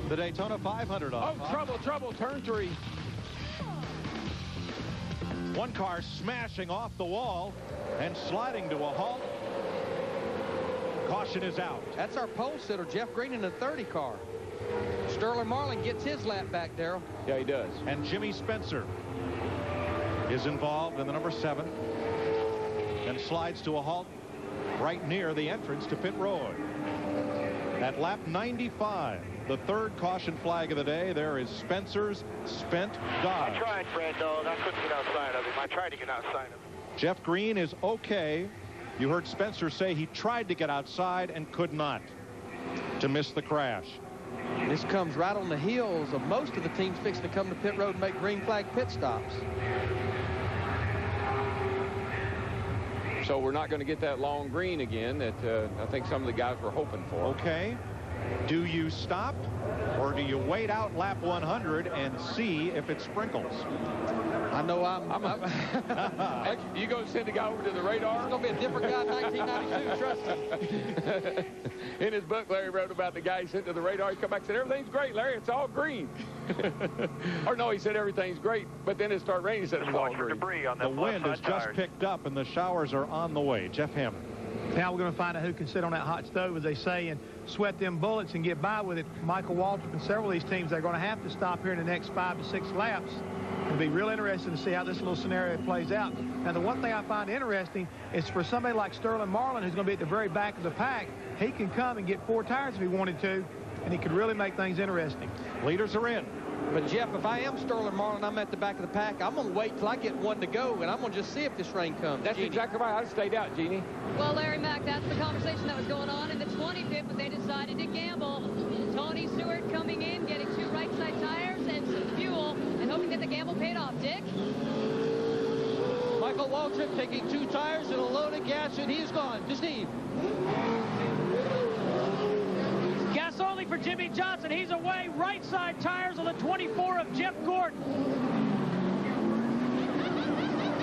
The Daytona 500 off. Oh, trouble, turn 3. One car smashing off the wall and sliding to a halt. Caution is out. That's our pole sitter, Jeff Green, in the 30 car. Sterling Marlin gets his lap back, Darrell. Yeah, he does. And Jimmy Spencer is involved in the number 7 and slides to a halt right near the entrance to pit road. At lap 95, the 3rd caution flag of the day, there is Spencer's spent Dodge. I tried, Fred, though. I couldn't get outside of him. I tried to get outside of him. Jeff Green is okay. You heard Spencer say he tried to get outside and could not to miss the crash. This comes right on the heels of most of the teams fixing to come to pit road and make green flag pit stops. So we're not going to get that long green again that I think some of the guys were hoping for. Okay. Do you stop or do you wait out lap 100 and see if it sprinkles? I know You go send the guy over to the radar. It's going to be a different guy in 1992, trust me. In his book, Larry wrote about the guy he sent to the radar. He come back and said, everything's great, Larry. It's all green. Or no, he said everything's great, but then it started raining. He said it was all green. Debris on the wind has just picked up and the showers are on the way. Jeff Hammond. Now we're going to find out who can sit on that hot stove, as they say, and sweat them bullets and get by with it. Michael Waltrip and several of these teams are going to have to stop here in the next 5 to 6 laps. It'll be real interesting to see how this little scenario plays out. Now, the one thing I find interesting is for somebody like Sterling Marlin, who's going to be at the very back of the pack, he can come and get 4 tires if he wanted to, and he could really make things interesting. Leaders are in. But, Jeff, if I am Sterling Marlin, I'm at the back of the pack, I'm going to wait till I get one to go, and I'm going to just see if this rain comes. That's Jeannie. exactly right. I'd stayed out, Jeannie. Well, Larry Mack, that's the conversation that was going on in the 25th, but they decided to gamble. Tony Stewart coming in, getting 2 right-side tires and some fuel, and hoping that the gamble paid off. Dick? Michael Waltrip taking 2 tires and a load of gas, and he's gone. To Steve. Gas only for Jimmy Johnson. He's away. Right side tires on the 24 of Jeff Gordon.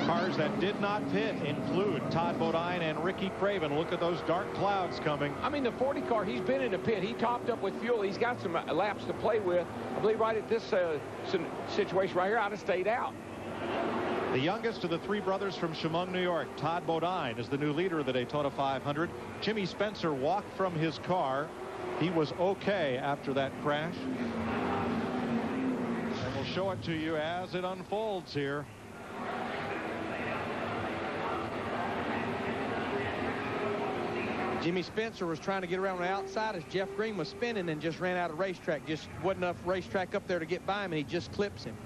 Cars that did not pit include Todd Bodine and Ricky Craven. Look at those dark clouds coming. I mean, the 40 car, he's been in the pit. He topped up with fuel. He's got some laps to play with. I believe right at this situation right here, I'd have stayed out. The youngest of the 3 brothers from Chemung, New York, Todd Bodine, is the new leader of the Daytona 500. Jimmy Spencer walked from his car. He was okay after that crash. And we'll show it to you as it unfolds here. Jimmy Spencer was trying to get around the outside as Jeff Green was spinning and just ran out of racetrack. Just wasn't enough racetrack up there to get by him, and he just clips him.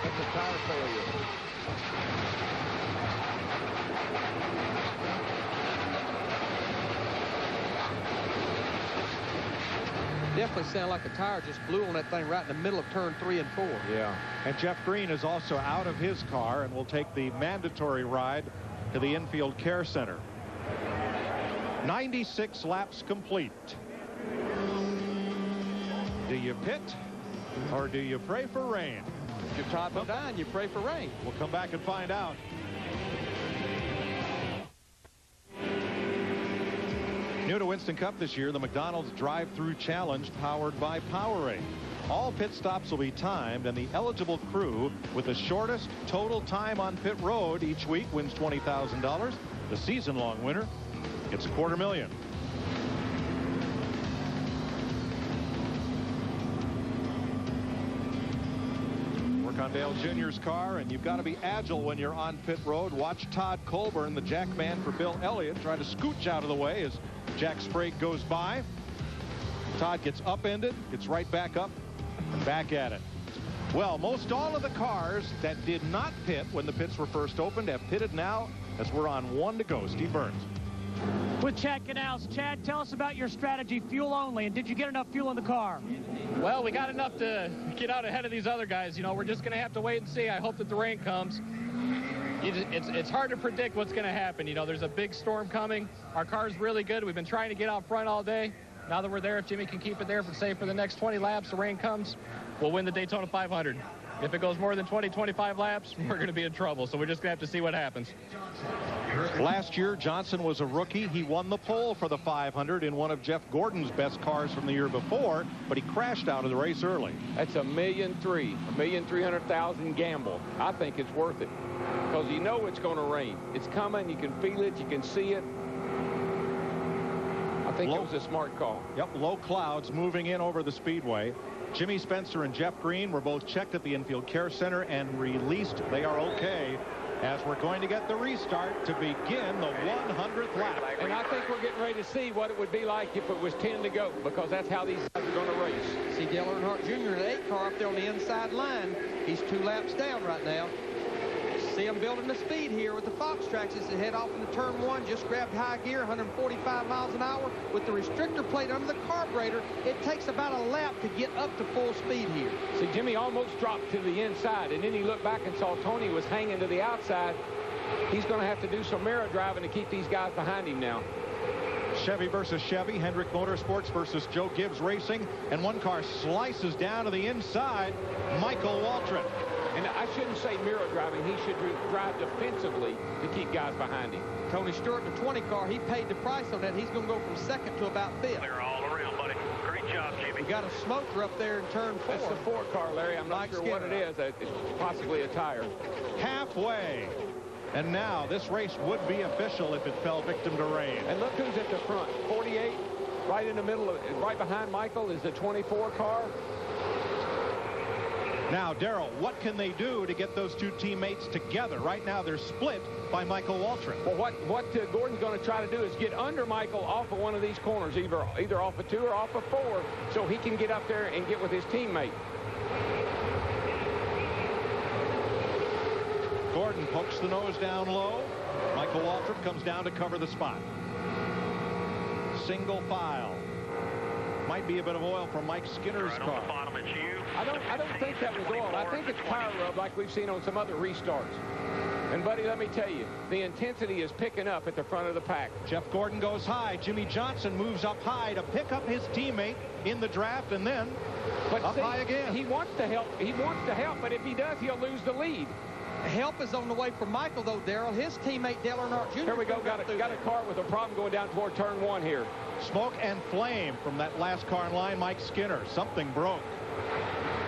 That's a tire failure. Definitely sounded like a tire just blew on that thing right in the middle of turn 3 and 4. Yeah. And Jeff Green is also out of his car and will take the mandatory ride to the infield care center. 96 laps complete. Do you pit or do you pray for rain? If you're Todd Bodine, you pray for rain. We'll come back and find out. New to Winston Cup this year, the McDonald's Drive-Thru Challenge powered by Powerade. All pit stops will be timed, and the eligible crew with the shortest total time on pit road each week wins $20,000. The season-long winner gets $250,000. Work on Dale Jr.'s car, and you've got to be agile when you're on pit road. Watch Todd Colburn, the jack man for Bill Elliott, try to scooch out of the way as Jack Sprague goes by. Todd gets upended, gets right back up, and back at it. Well, most all of the cars that did not pit when the pits were first opened have pitted now as we're on 1 to go. Steve Burns. With Chad Canals. Chad, tell us about your strategy, fuel only, and did you get enough fuel in the car? Well, we got enough to get out ahead of these other guys. You know, we're just going to have to wait and see. I hope that the rain comes. It's hard to predict what's going to happen. You know, there's a big storm coming. Our car's really good. We've been trying to get out front all day. Now that we're there, if Jimmy can keep it there for, say, for the next 20 laps, the rain comes, we'll win the Daytona 500. If it goes more than 20, 25 laps, we're going to be in trouble. So we're just going to have to see what happens. Last year, Johnson was a rookie. He won the pole for the 500 in one of Jeff Gordon's best cars from the year before, but he crashed out of the race early. That's $1,300,000 gamble. I think it's worth it because you know it's going to rain. It's coming. You can feel it. You can see it. I think it was a smart call. Yep, low clouds moving in over the speedway. Jimmy Spencer and Jeff Green were both checked at the infield care center and released. They are okay as we're going to get the restart to begin the 100th lap. And I think we're getting ready to see what it would be like if it was 10 to go, because that's how these guys are going to race. See Dale Earnhardt Jr. in an 8 car up there on the inside line. He's 2 laps down right now. See him building the speed here with the Fox tracks as they head off into turn 1. Just grabbed high gear, 145 miles an hour. With the restrictor plate under the carburetor, it takes about a lap to get up to full speed here. See, Jimmy almost dropped to the inside, and then he looked back and saw Tony was hanging to the outside. He's going to have to do some mirror driving to keep these guys behind him now. Chevy versus Chevy, Hendrick Motorsports versus Joe Gibbs Racing, and one car slices down to the inside. Michael Waltrip. And I shouldn't say mirror driving. He should drive defensively to keep guys behind him. Tony Stewart in the 20 car, he paid the price on that. He's going to go from 2nd to about 5th. Clear all around, buddy. Great job, Jimmy. We got a smoker up there in turn 4. That's the 4 car, Larry. I'm not sure what it is. It's possibly a tire. Halfway. And now this race would be official if it fell victim to rain. And look who's at the front. 48, right in the middle, right behind Michael is the 24 car. Now, Darrell, what can they do to get those 2 teammates together? Right now, they're split by Michael Waltrip. Well, what Gordon's going to try to do is get under Michael off of one of these corners, either off of 2 or off of 4, so he can get up there and get with his teammate. Gordon pokes the nose down low. Michael Waltrip comes down to cover the spot. Single file. Might be a bit of oil from Mike Skinner's car. I don't think that was oil. I think it's tire rub like we've seen on some other restarts. And, buddy, let me tell you, the intensity is picking up at the front of the pack. Jeff Gordon goes high. Jimmy Johnson moves up high to pick up his teammate in the draft, and then up high again. He wants to help. He wants to help, but if he does, he'll lose the lead. Help is on the way for Michael, though, Darrell. His teammate, Dale Earnhardt Jr. Here we go. Got a car with a problem going down toward turn 1 here. Smoke and flame from that last car in line, Mike Skinner. Something broke.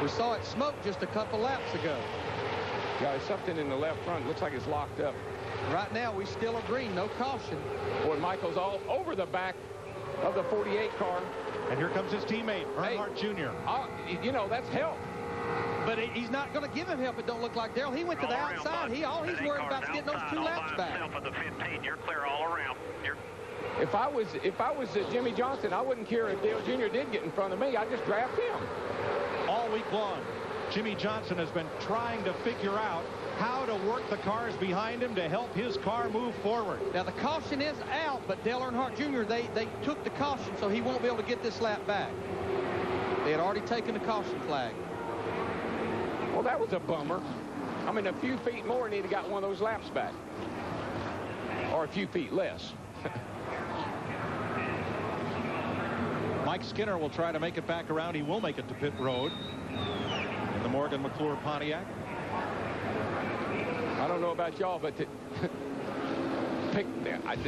We saw it smoke just a couple laps ago. Yeah, there's something in the left front. Looks like it's locked up. Right now, we still are green. No caution. Boy, Michael's all over the back of the 48 car. And here comes his teammate, Earnhardt Jr. You know, that's help. But he's not going to give him help, it don't look like, Darrell. He went to the outside. All he's worried about is getting those 2 laps back. You're clear all around. If I was Jimmy Johnson, I wouldn't care if Dale Jr. did get in front of me. I'd just draft him. All week long, Jimmy Johnson has been trying to figure out how to work the cars behind him to help his car move forward. Now, the caution is out, but Dale Earnhardt Jr., they took the caution, so he won't be able to get this lap back. They had already taken the caution flag. Well, that was a bummer. I mean, a few feet more and he'd have got one of those laps back. Or a few feet less. Mike Skinner will try to make it back around. He will make it to pit road in the Morgan McClure Pontiac. I don't know about y'all, but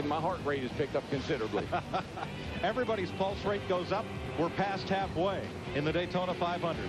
my heart rate has picked up considerably. Everybody's pulse rate goes up. We're past halfway in the Daytona 500.